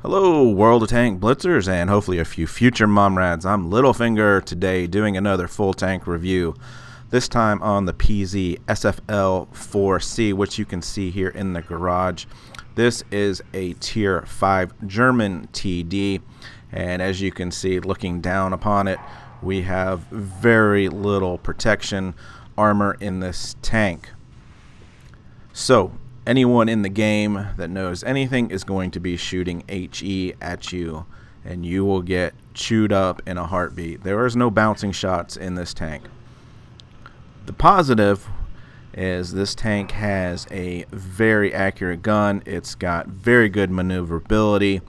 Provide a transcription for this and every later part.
Hello, World of Tank Blitzers, and hopefully a few future mom rads. I'm Littlefinger today doing another full tank review, this time on the PZ Sfl IVc, which you can see here in the garage. This is a Tier 5 German TD, and as you can see, looking down upon it, we have very little protection armor in this tank. So, anyone in the game that knows anything is going to be shooting HE at you, and you will get chewed up in a heartbeat. There is no bouncing shots in this tank. The positive is this tank has a very accurate gun. It's got very good maneuverability,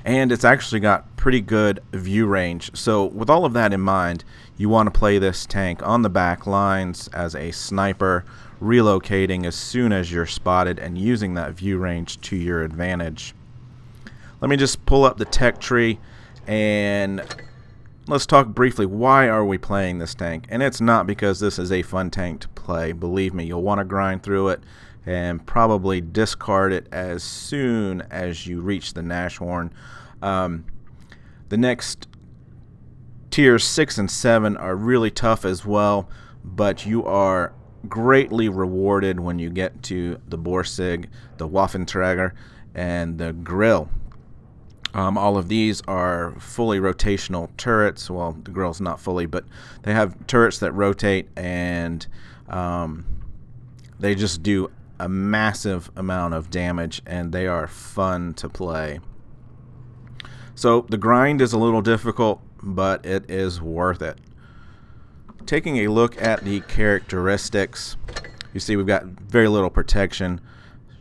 and it's actually got pretty good view range. So with all of that in mind, you want to play this tank on the back lines as a sniper, relocating as soon as you're spotted and using that view range to your advantage. Let me just pull up the tech tree and let's talk briefly, why are we playing this tank? And it's not because this is a fun tank to play. Believe me, you'll want to grind through it and probably discard it as soon as you reach the Nashorn. The next tiers 6 and 7 are really tough as well, but you are greatly rewarded when you get to the Borsig, the Waffenträger, and the Grill. All of these are fully rotational turrets. Well, the Grill's not fully, but they have turrets that rotate, and they just do a massive amount of damage, and they are fun to play. So the grind is a little difficult, but it is worth it. Taking a look at the characteristics, you see we've got very little protection.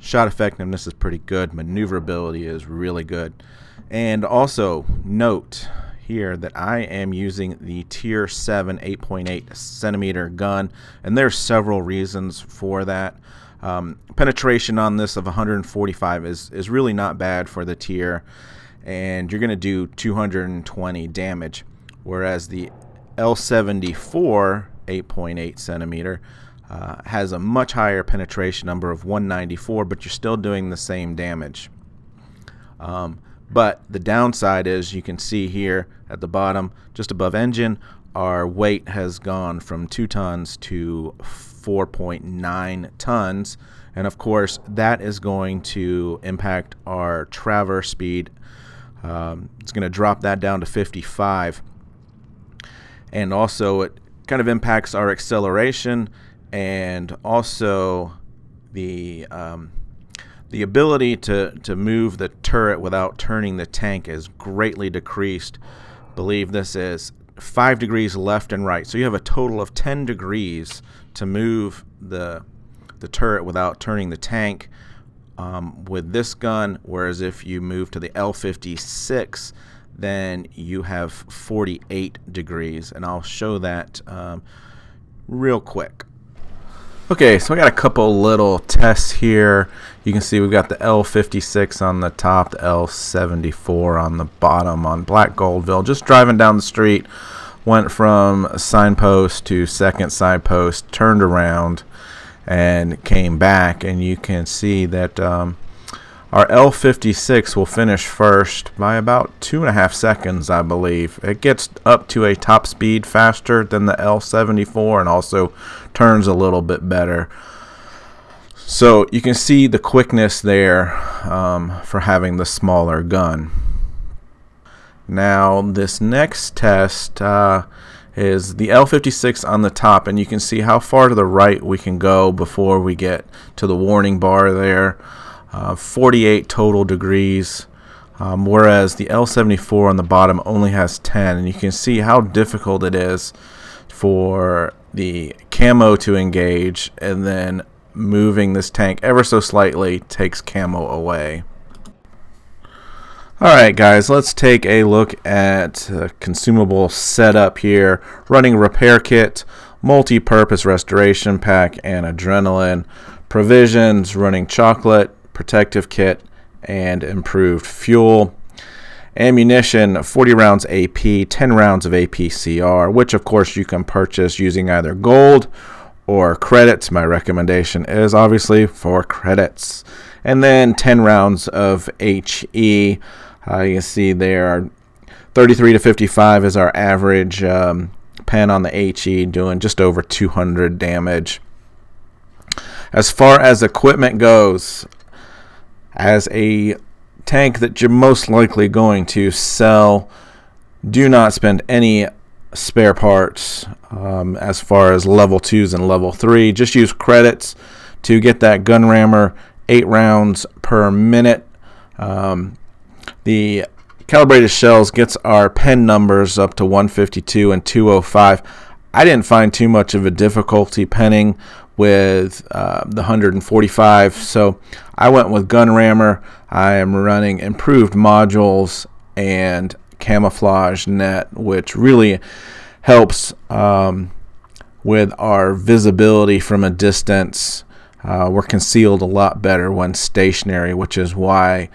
Shot effectiveness is pretty good. Maneuverability is really good. And also note here that I am using the Tier 7 8.8 centimeter gun, and there's several reasons for that. Penetration on this of 145 is really not bad for the tier, and you're going to do 220 damage, whereas the L74 8.8 centimeter has a much higher penetration number of 194, but you're still doing the same damage. But the downside is, you can see here at the bottom, just above engine, our weight has gone from 2 tons to 4.9 tons, and of course that is going to impact our traverse speed. It's going to drop that down to 55, and also it kind of impacts our acceleration, and also the ability to move the turret without turning the tank is greatly decreased. I believe this is 5 degrees left and right, so you have a total of 10 degrees to move the turret without turning the tank with this gun, whereas if you move to the L56, then you have 48 degrees, and I'll show that real quick. Okay, so I got a couple little tests here. You can see we've got the L56 on the top, the L74 on the bottom on Black Goldville. Just driving down the street, went from a signpost to second signpost, turned around, and came back, and you can see that our L56 will finish first by about 2.5 seconds, I believe. It gets up to a top speed faster than the L74 and also turns a little bit better. So you can see the quickness there for having the smaller gun. Now this next test is the L56 on the top, and you can see how far to the right we can go before we get to the warning bar there. 48 total degrees, whereas the L74 on the bottom only has 10, and you can see how difficult it is for the camo to engage, and then moving this tank ever so slightly takes camo away. Alright guys, let's take a look at consumable setup here. Running repair kit, multi-purpose restoration pack, and adrenaline. Provisions, running chocolate, protective kit, and improved fuel. Ammunition, 40 rounds AP, 10 rounds of APCR, which of course you can purchase using either gold or credits. My recommendation is obviously for credits. And then 10 rounds of HE. You can see there, 33 to 55 is our average pen on the HE, doing just over 200 damage. As far as equipment goes, as a tank that you're most likely going to sell, do not spend any spare parts as far as level 2s and level 3. Just use credits to get that gun rammer 8 rounds per minute. The calibrated shells gets our pen numbers up to 152 and 205. I didn't find too much of a difficulty penning with the 145, so I went with gun rammer. I am running improved modules and camouflage net, which really helps with our visibility from a distance. We're concealed a lot better when stationary, which is why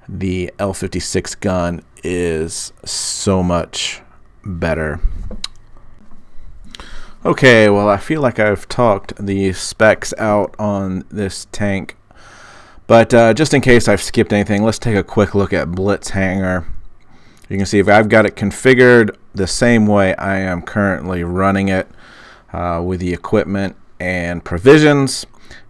the L56 gun is so much better. Okay, well, I feel like I've talked the specs out on this tank, but just in case I've skipped anything, let's take a quick look at Blitz Hanger. You can see if I've got it configured the same way I am currently running it with the equipment and provisions,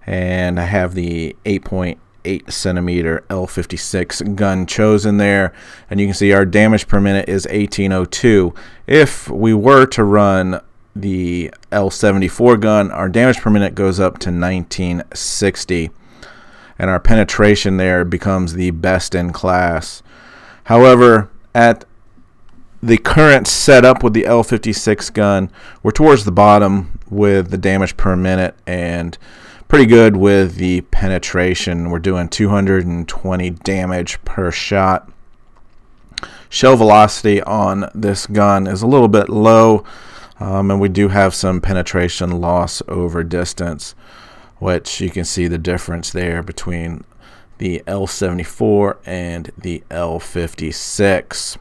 and I have the 8.8 centimeter L56 gun chosen there, and you can see our damage per minute is 1802. If we were to run the L74 gun, our damage per minute goes up to 1960, and our penetration there becomes the best in class. However, at the current setup with the L56 gun, we're towards the bottom with the damage per minute and pretty good with the penetration. We're doing 220 damage per shot. Shell velocity on this gun is a little bit low, and we do have some penetration loss over distance, which you can see the difference there between the L74 and the L56.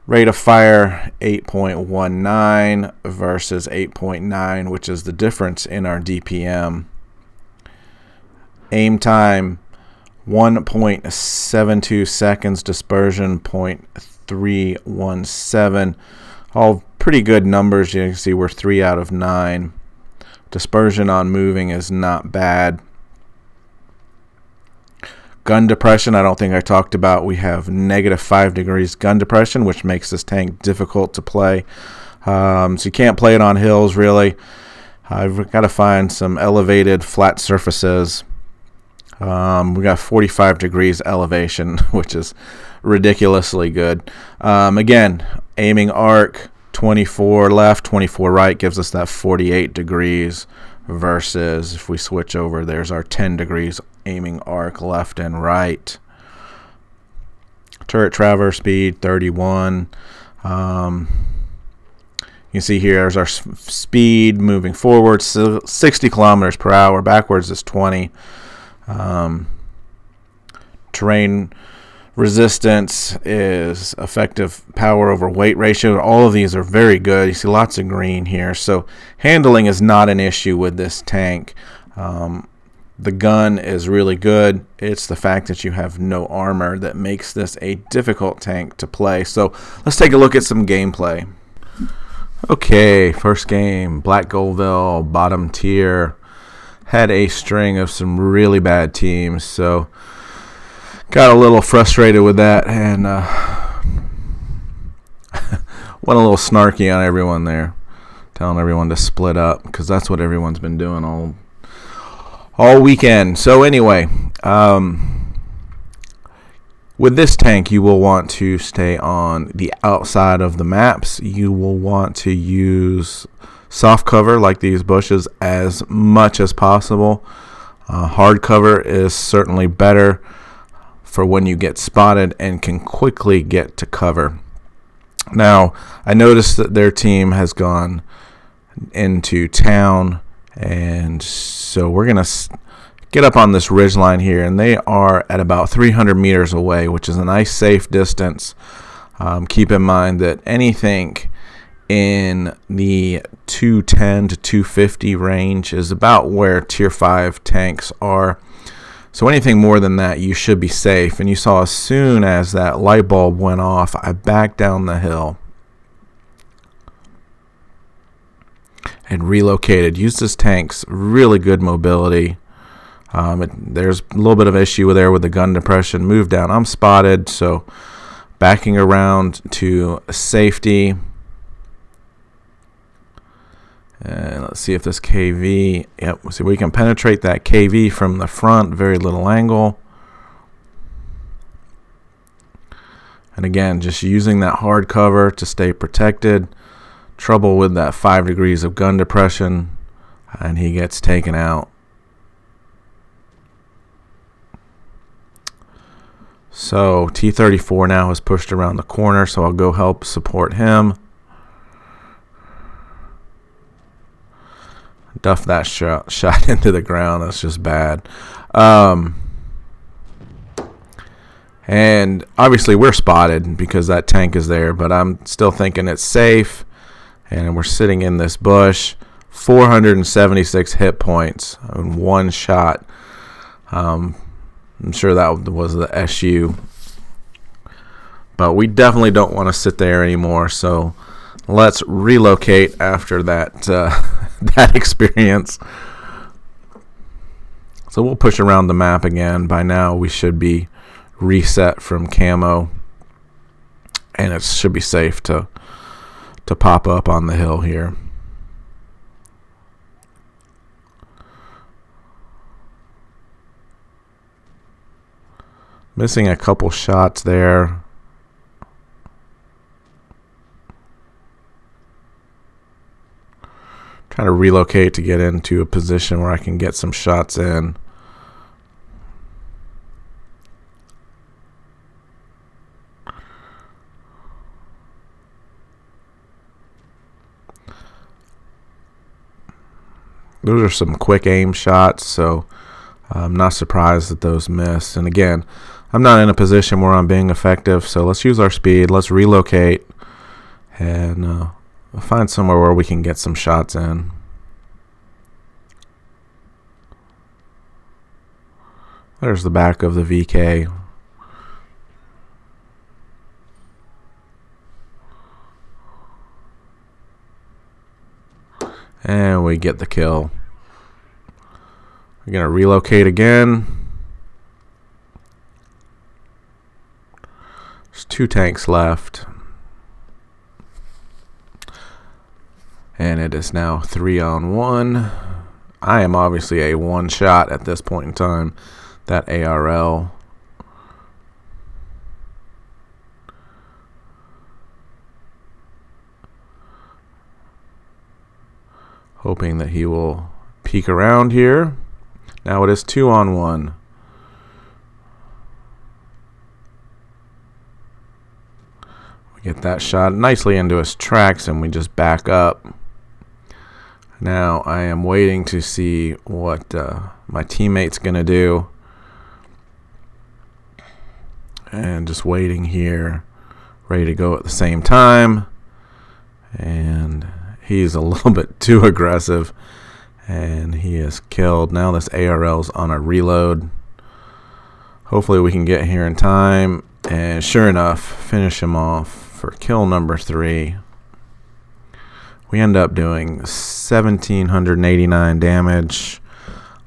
Rate of fire 8.19 versus 8.9, which is the difference in our DPM. Aim time 1.72 seconds, dispersion 0.317. All pretty good numbers. You can see we're 3 out of 9. Dispersion on moving is not bad. Gun depression, I don't think I talked about. We have -5 degrees gun depression, which makes this tank difficult to play. So you can't play it on hills, really. I've got to find some elevated flat surfaces. We got 45 degrees elevation, which is ridiculously good. Again, aiming arc 24 left, 24 right gives us that 48 degrees, versus if we switch over, there's our 10 degrees aiming arc left and right. Turret traverse speed 31. You can see here is our speed moving forward, 60 kilometers per hour. Backwards is 20. Terrain resistance is effective power over weight ratio. All of these are very good. You see lots of green here. So handling is not an issue with this tank. The gun is really good. It's the fact that you have no armor that makes this a difficult tank to play. So let's take a look at some gameplay. Okay, first game, Black Goldville, bottom tier. Had a string of some really bad teams, so got a little frustrated with that and went a little snarky on everyone there, telling everyone to split up, because that's what everyone's been doing all weekend. So anyway, with this tank, you will want to stay on the outside of the maps. You will want to use soft cover like these bushes as much as possible. Hard cover is certainly better for when you get spotted and can quickly get to cover. Now, I noticed that their team has gone into town, and so we're going to get up on this ridge line here, and they are at about 300 meters away, which is a nice safe distance. Keep in mind that anything in the 210 to 250 range is about where tier 5 tanks are. So anything more than that, you should be safe. And you saw as soon as that light bulb went off, I backed down the hill and relocated. Used this tank's really good mobility. There's a little bit of issue there with the gun depression. Moved down. I'm spotted, so backing around to safety. And let's see if this KV, yep, see we can penetrate that KV from the front, very little angle. And again, just using that hard cover to stay protected. Trouble with that 5 degrees of gun depression, and he gets taken out. So T-34 now has pushed around the corner, so I'll go help support him. Duff that shot into the ground. That's just bad. And obviously we're spotted because that tank is there, but I'm still thinking it's safe. And we're sitting in this bush. 476 hit points in one shot. I'm sure that was the SU. But we definitely don't want to sit there anymore, so let's relocate after that that experience. So we'll push around the map again. By now we should be reset from camo, and it should be safe to pop up on the hill here. Missing a couple shots there. Trying to relocate to get into a position where I can get some shots in. Those are some quick aim shots, so I'm not surprised that those missed. And again, I'm not in a position where I'm being effective, so let's use our speed. Let's relocate and find somewhere where we can get some shots in. There's the back of the VK. And we get the kill. We're going to relocate again. There's 2 tanks left. And it is now 3-on-1. I am obviously a one shot at this point in time. That ARL. Hoping that he will peek around here. Now it is 2-on-1. We get that shot nicely into his tracks and we just back up. Now I am waiting to see what my teammate's going to do. And just waiting here, ready to go at the same time. And he's a little bit too aggressive, and he is killed. Now this ARL's on a reload. Hopefully we can get here in time, and sure enough, finish him off for kill number 3. We end up doing 1,789 damage,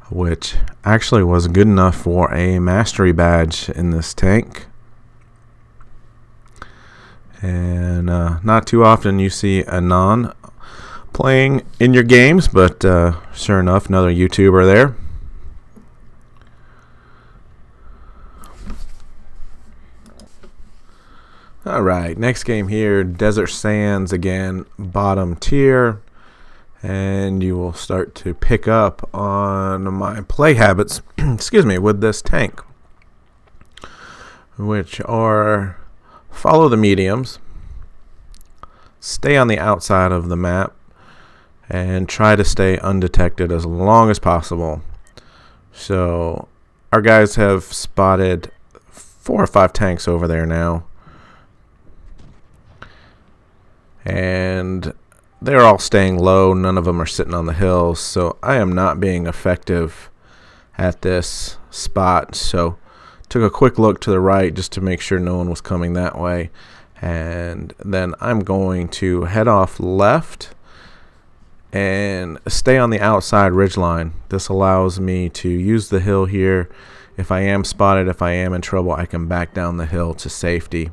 which actually was good enough for a mastery badge in this tank. And not too often you see a non playing in your games, but sure enough, another YouTuber there. Alright, next game here, Desert Sands again, bottom tier. And you will start to pick up on my play habits, excuse me, with this tank, which are follow the mediums, stay on the outside of the map, and try to stay undetected as long as possible. So our guys have spotted 4 or 5 tanks over there now. and they're all staying low. None of them are sitting on the hills, so I am not being effective at this spot. So took a quick look to the right just to make sure no one was coming that way, and then I'm going to head off left and stay on the outside ridgeline. This allows me to use the hill here. If I am spotted, if I am in trouble, I can back down the hill to safety.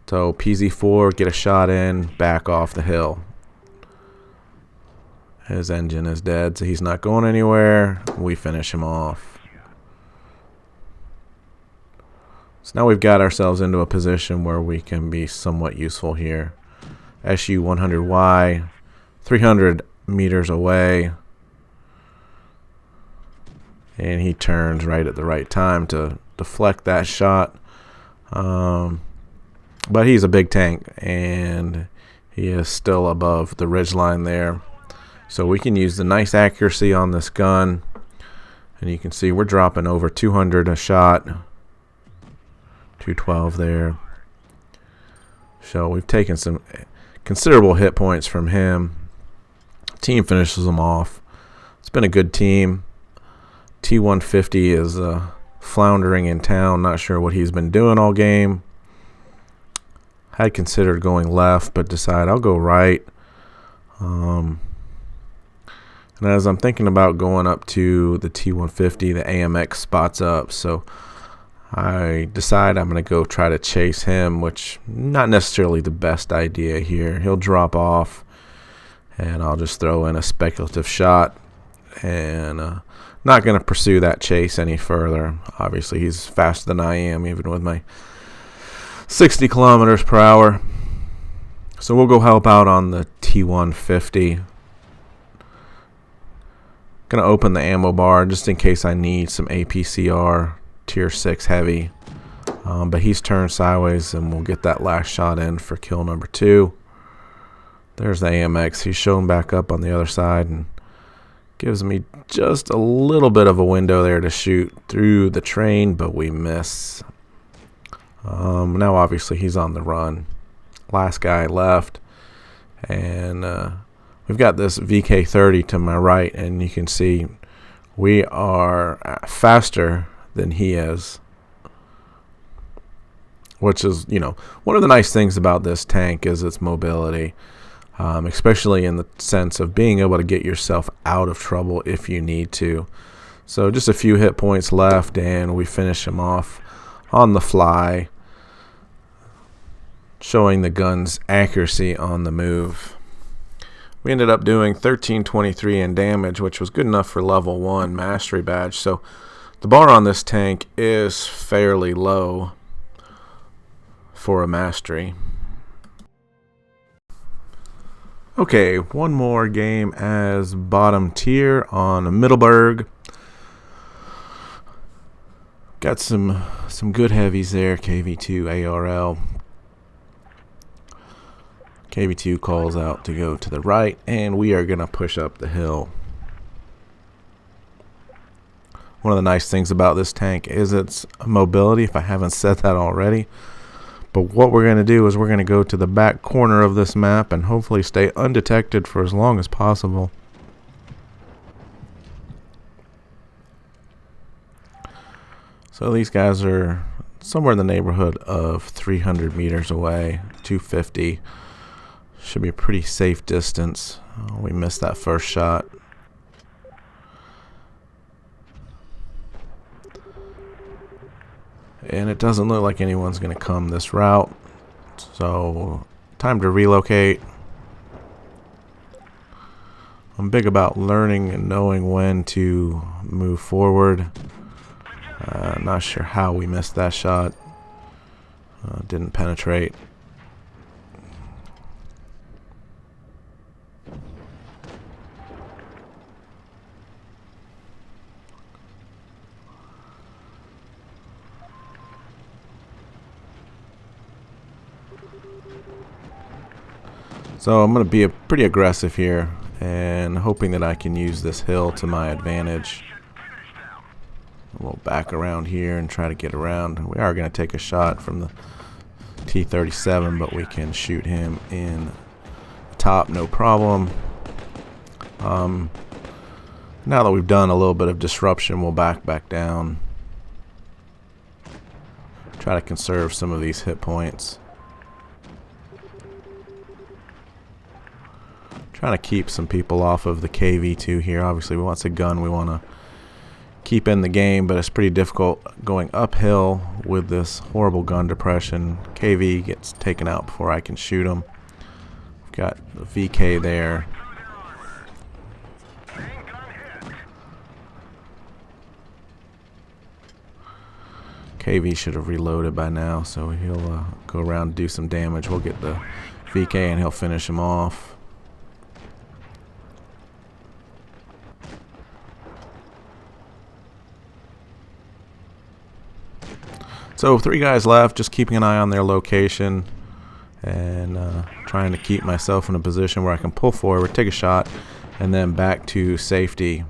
So PZ4, get a shot in, back off the hill. His engine is dead, so he's not going anywhere. We finish him off. So now we've got ourselves into a position where we can be somewhat useful here. SU 100Y, 300 meters away. And he turns right at the right time to deflect that shot. But he's a big tank, and he is still above the ridgeline there. So we can use the nice accuracy on this gun. And you can see we're dropping over 200 a shot. 212 there. So we've taken some considerable hit points from him. Team finishes them off. It's been a good team. T150 is floundering in town. Not sure what he's been doing all game. Had considered going left, but decided I'll go right. And as I'm thinking about going up to the T150, the AMX spots up. So I decide I'm going to go try to chase him, which not necessarily the best idea here. He'll drop off, and I'll just throw in a speculative shot. And not going to pursue that chase any further. Obviously, he's faster than I am, even with my 60 kilometers per hour. So we'll go help out on the T150. Going to open the ammo bar just in case I need some APCR tier 6 heavy. But he's turned sideways, and we'll get that last shot in for kill number 2. There's the AMX. He's shown back up on the other side and gives me just a little bit of a window there to shoot through the train, but we miss. Now obviously he's on the run. Last guy left, and we've got this VK30 to my right, and you can see we are faster than he is, which is, one of the nice things about this tank is its mobility, especially in the sense of being able to get yourself out of trouble if you need to. So just a few hit points left, and we finish him off on the fly, showing the gun's accuracy on the move. We ended up doing 1323 in damage, which was good enough for level 1 mastery badge. So the bar on this tank is fairly low for a mastery. Okay, one more game as bottom tier on Middleburg. Got some good heavies there. KV2 ARL. KV2 calls out to go to the right, and we are going to push up the hill. One of the nice things about this tank is its mobility, if I haven't said that already. But what we're going to do is we're going to go to the back corner of this map and hopefully stay undetected for as long as possible. So these guys are somewhere in the neighborhood of 300 meters away, 250. Should be a pretty safe distance. We missed that first shot. And it doesn't look like anyone's going to come this route. So, time to relocate. I'm big about learning and knowing when to move forward. Not sure how we missed that shot. Didn't penetrate. So I'm going to be pretty aggressive here and hoping that I can use this hill to my advantage. We'll back around here and try to get around. We are going to take a shot from the T-37, but we can shoot him in the top, no problem. Now that we've done a little bit of disruption, we'll back down. Try to conserve some of these hit points. Trying to keep some people off of the KV2 here. Obviously, we want a gun we want to keep in the game, but it's pretty difficult going uphill with this horrible gun depression. KV gets taken out before I can shoot him. We've got the VK there. KV should have reloaded by now, so he'll go around and do some damage. We'll get the VK and he'll finish him off. So 3 guys left, just keeping an eye on their location and trying to keep myself in a position where I can pull forward, take a shot, and then back to safety.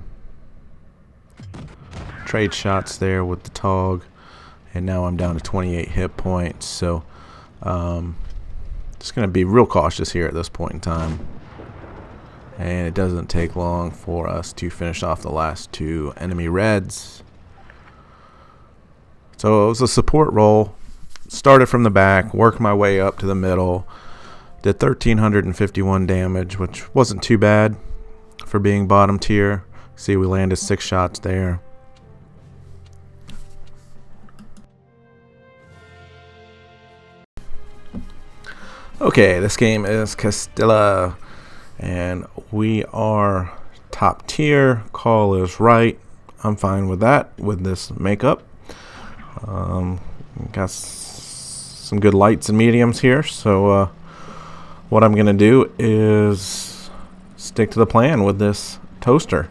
Trade shots there with the TOG. And now I'm down to 28 hit points, so just going to be real cautious here at this point in time. And it doesn't take long for us to finish off the last 2 enemy reds. So it was a support role. Started from the back, worked my way up to the middle. Did 1,351 damage, which wasn't too bad for being bottom tier. See, we landed 6 shots there. Okay, this game is Castilla, and we are top tier. Call is right. I'm fine with that, with this makeup. Got some good lights and mediums here, so what I'm going to do is stick to the plan with this toaster.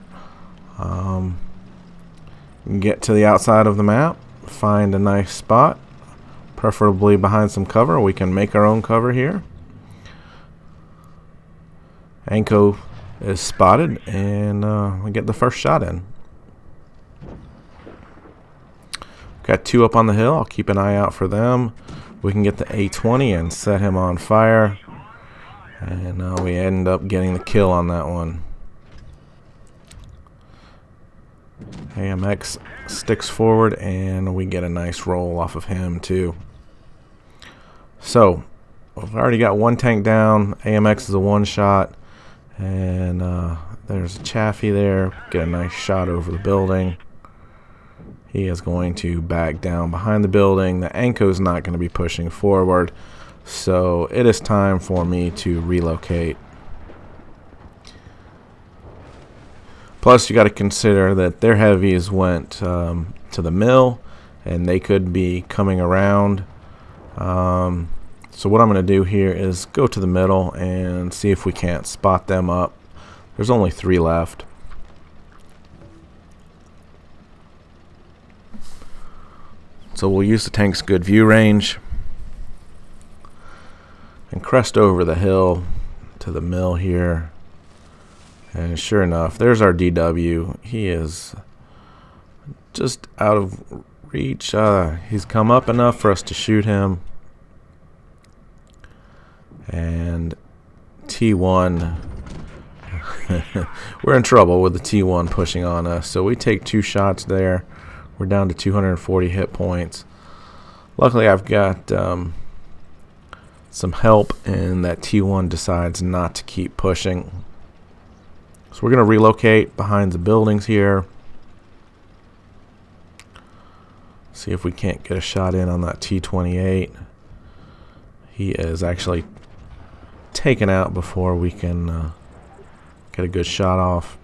Get to the outside of the map, find a nice spot, preferably behind some cover. We can make our own cover here. Anko is spotted, and we get the first shot in. Got 2 up on the hill. I'll keep an eye out for them. We can get the A20 and set him on fire, and we end up getting the kill on that one. AMX sticks forward, and we get a nice roll off of him too. So we've already got 1 tank down. AMX is a 1-shot, and there's a Chaffee there. Get a nice shot over the building. He is going to back down behind the building. The Anko's not going to be pushing forward, so it is time for me to relocate. Plus, you got to consider that their heavies went to the mill, and they could be coming around. So what I'm going to do here is go to the middle and see if we can't spot them up. There's only 3 left. So we'll use the tank's good view range and crest over the hill to the mill here. And sure enough, there's our DW. He is just out of reach. He's come up enough for us to shoot him. And T1, we're in trouble with the T1 pushing on us. So we take 2 shots there. We're down to 240 hit points. Luckily, I've got some help, and that T1 decides not to keep pushing. So we're going to relocate behind the buildings here. See if we can't get a shot in on that T28. He is actually taken out before we can get a good shot off.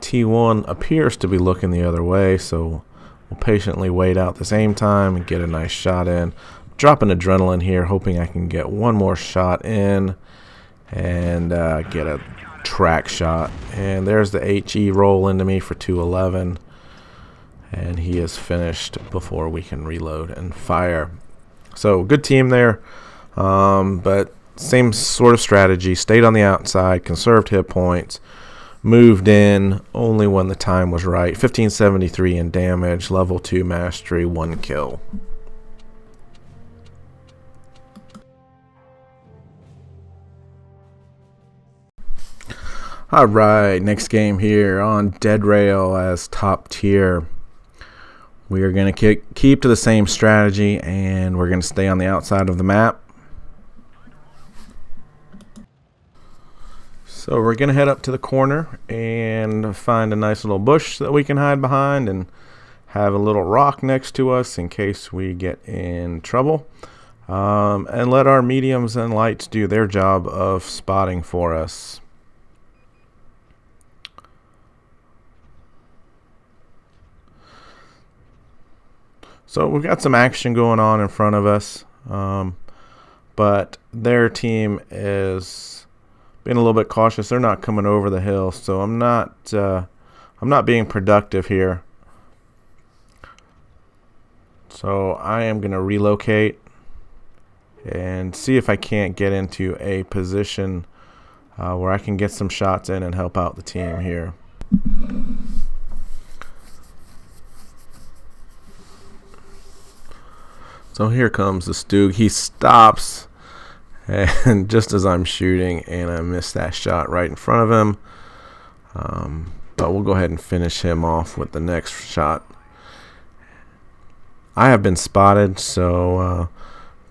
T1 appears to be looking the other way, so we'll patiently wait out the same time and get a nice shot in. Dropping adrenaline here, hoping I can get one more shot in and get a track shot. And there's the HE roll into me for 211, and he is finished before we can reload and fire. So good team there, but same sort of strategy. Stayed on the outside, conserved hit points, moved in only when the time was right. 1573 in damage, level 2 mastery, 1 kill. All right, next game here on Dead Rail as top tier. We are going to keep to the same strategy, and we're going to stay on the outside of the map. So we're going to head up to the corner and find a nice little bush that we can hide behind and have a little rock next to us in case we get in trouble. And let our mediums and lights do their job of spotting for us. So we've got some action going on in front of us, but their team is being a little bit cautious. They're not coming over the hill, so I'm not being productive here. So I am going to relocate and see if I can't get into a position where I can get some shots in and help out the team here. So here comes the Stug. He stops, and just as I'm shooting, and I missed that shot right in front of him. But we'll go ahead and finish him off with the next shot. I have been spotted, so I'm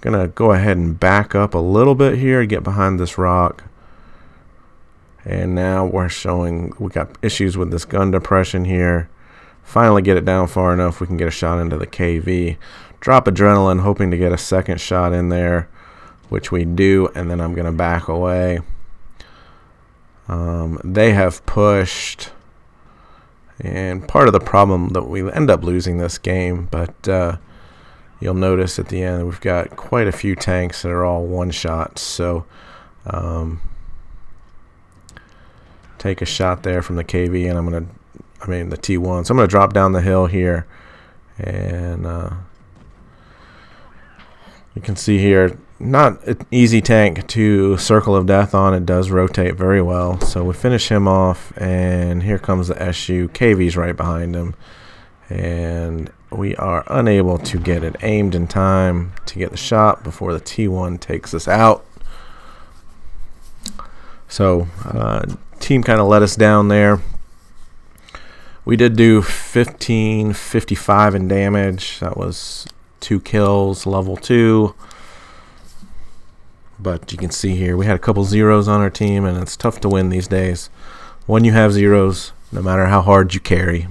going to go ahead and back up a little bit here, get behind this rock. And now we're showing we got issues with this gun depression here. Finally get it down far enough we can get a shot into the KV. Drop adrenaline, hoping to get a second shot in there, which we do, and then I'm going to back away. They have pushed, and part of the problem that we end up losing this game, but you'll notice at the end we've got quite a few tanks that are all one shot, so take a shot there from the KV, and the T1. So I'm going to drop down the hill here, and you can see here, not an easy tank to Circle of Death on. It does rotate very well. So we finish him off, and here comes the SU. KV's right behind him, and we are unable to get it aimed in time to get the shot before the T1 takes us out. So team kind of let us down there. We did do 1555 in damage. That was 2 kills, level 2. But you can see here we had a couple zeros on our team, and it's tough to win these days when you have zeros, no matter how hard you carry.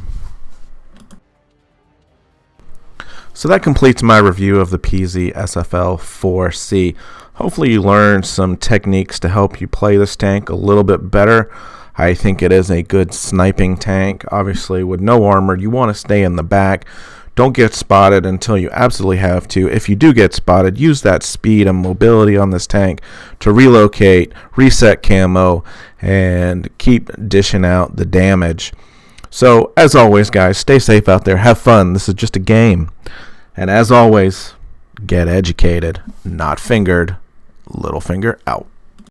So that completes my review of the PZ SFL 4C. Hopefully you learned some techniques to help you play this tank a little bit better. I think it is a good sniping tank. Obviously, with no armor, you want to stay in the back. Don't get spotted until you absolutely have to. If you do get spotted, use that speed and mobility on this tank to relocate, reset camo, and keep dishing out the damage. So, as always, guys, stay safe out there. Have fun. This is just a game. And as always, get educated, not fingered. Littlefinger out.